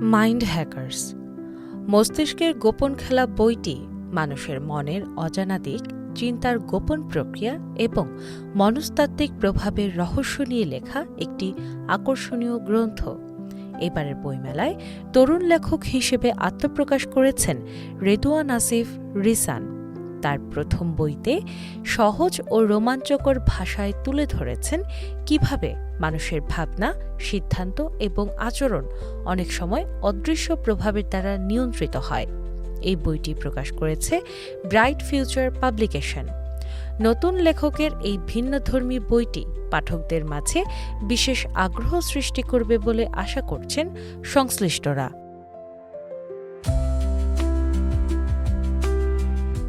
Mind hackers মস্তিষ্কের গোপন খেলা বইটি মানুষের মনের অজানা দিক, চিন্তার গোপন প্রক্রিয়া এবং মনস্তাত্ত্বিক প্রভাবের রহস্য নিয়ে লেখা একটি আকর্ষণীয় গ্রন্থ। এবারের বইমেলায় তরুণ লেখক হিসেবে আত্মপ্রকাশ করেছেন রেদওয়ান আসিফ রিসান। তার প্রথম বইতে সহজ ও রোমাঞ্চকর ভাষায় তুলে ধরেছেন কিভাবে মানুষের ভাবনা, সিদ্ধান্ত এবং আচরণ অনেক সময় অদৃশ্য প্রভাবের দ্বারা নিয়ন্ত্রিত হয়। এই বইটি প্রকাশ করেছে ব্রাইট ফিউচার পাবলিকেশন। নতুন লেখকের এই ভিন্নধর্মী বইটি পাঠকদের মাঝে বিশেষ আগ্রহ সৃষ্টি করবে বলে আশা করছেন সংশ্লিষ্টরা।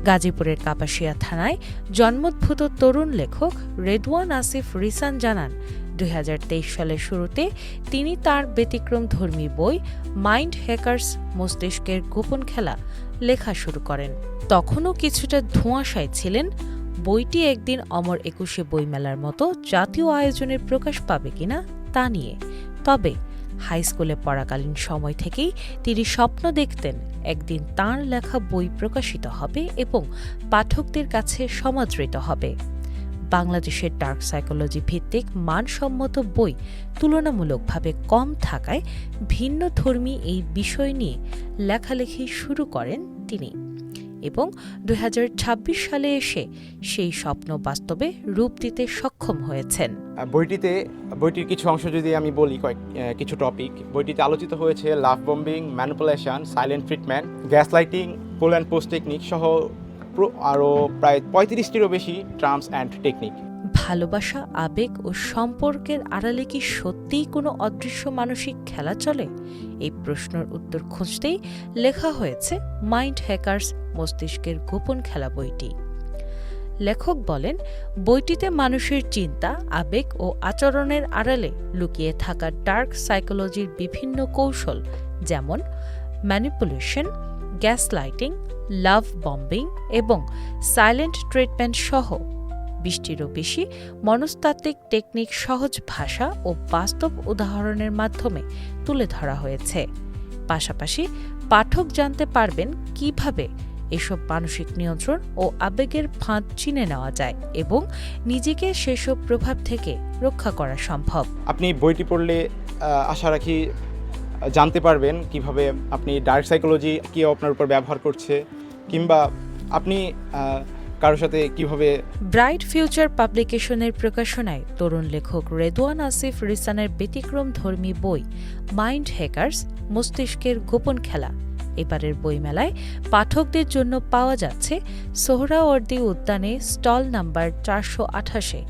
গাজীপুরের কাপাসিয়া থানায় জন্মোদ্ভূত তরুণ লেখক রেদওয়ান আসিফ রিসান জানান, ২০২৩ সালের শুরুতে তিনি তার ব্যতিক্রমধর্মী বই মাইন্ড হ্যাকার্স মস্তিষ্কের গোপন খেলা লেখা শুরু করেন। তখনও কিছুটা ধোঁয়াশায় ছিলেন বইটি একদিন অমর একুশে বইমেলার মতো জাতীয় আয়োজনের প্রকাশ পাবে কিনা তা নিয়ে। তবে হাই স্কুলে পড়াকালীন সময় থেকেই তিনি স্বপ্ন দেখতেন একদিন তাঁর লেখা বই প্রকাশিত হবে এবং পাঠকদের কাছে সমাদৃত হবে। বাংলাদেশের ডার্ক সাইকোলজি ভিত্তিক মানসম্মত বই তুলনামূলকভাবে কম থাকায় ভিন্নধর্মী এই বিষয় নিয়ে লেখালেখি শুরু করেন তিনি এবং ২০২৬ সালে এসে সেই স্বপ্ন বাস্তবে রূপ দিতে সক্ষম হয়েছেন। বইটির কিছু অংশ যদি আমি বলি, কিছু টপিক বইটিতে আলোচিত হয়েছে: love bombing, manipulation, silent treatment, gaslighting, pull and post technique সহ আরও প্রায় ৩৫টিরও বেশি টার্মস অ্যান্ড টেকনিক। ভালোবাসা, আবেগ ও সম্পর্কের আড়ালে কি সত্যিই কোনো অদৃশ্য মানসিক খেলা চলে? এই প্রশ্নের উত্তর খুঁজতেই লেখা হয়েছে মাইন্ড হ্যাকার্স মস্তিষ্কের গোপন খেলা বইটি। লেখক বলেন, বইটিতে মানুষের চিন্তা, আবেগ ও আচরণের আড়ালে লুকিয়ে থাকা ডার্ক সাইকোলজির বিভিন্ন কৌশল, যেমন ম্যানিপুলেশন, গ্যাস লাইটিং, লাভ বম্বিং এবং সাইলেন্ট ট্রিটমেন্ট সহ ২০টিরও বেশি মনস্তাত্ত্বিক টেকনিক সহজ ভাষা ও বাস্তব উদাহরণের মাধ্যমে তুলে ধরা হয়েছে। পাশাপাশি পাঠক জানতে পারবেন কিভাবে এসব মানসিক নিয়ন্ত্রণ ও আবেগের ফাঁদ চিনে নেওয়া যায় এবং নিজেকে সেসব প্রভাব থেকে রক্ষা করা সম্ভব। আপনি বইটি পড়লে আশা রাখি জানতে পারবেন কিভাবে আপনি ডার্ক সাইকোলজি কি আপনার উপর ব্যবহার করছে, কিংবা আপনি কারোর সাথে কিভাবে। ব্রাইট ফিউচার পাবলিকেশনের প্রকাশনায় তরুণ লেখক রেদওয়ান আসিফ রিসানের ব্যতিক্রমধর্মী বই মাইন্ড হ্যাকার্স মস্তিষ্কের গোপন খেলা এবারের বইমেলায় পাঠকদের জন্য পাওয়া যাচ্ছে সোহরাওয়ার্দী উদ্যানে স্টল নাম্বার ৪২৮-এ।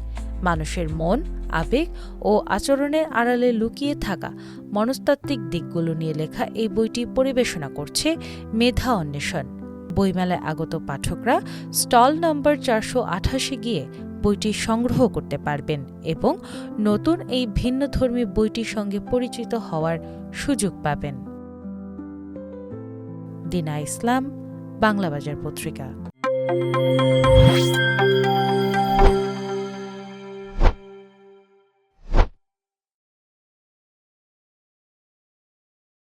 মানুষের মন, আবেগ ও আচরণের আড়ালে লুকিয়ে থাকা মনস্তাত্ত্বিক দিকগুলো নিয়ে লেখা এই বইটি পরিবেশনা করছে মেধা অন্বেষণ। বইমেলায় আগত পাঠকরা স্টল নম্বর ৪৮৮-এ গিয়ে বইটি সংগ্রহ করতে পারবেন এবং নতুন এই ভিন্নধর্মী বইটির সঙ্গে পরিচিত হওয়ার সুযোগ পাবেন। দিনা ইসলাম, বাংলাবাজার পত্রিকা।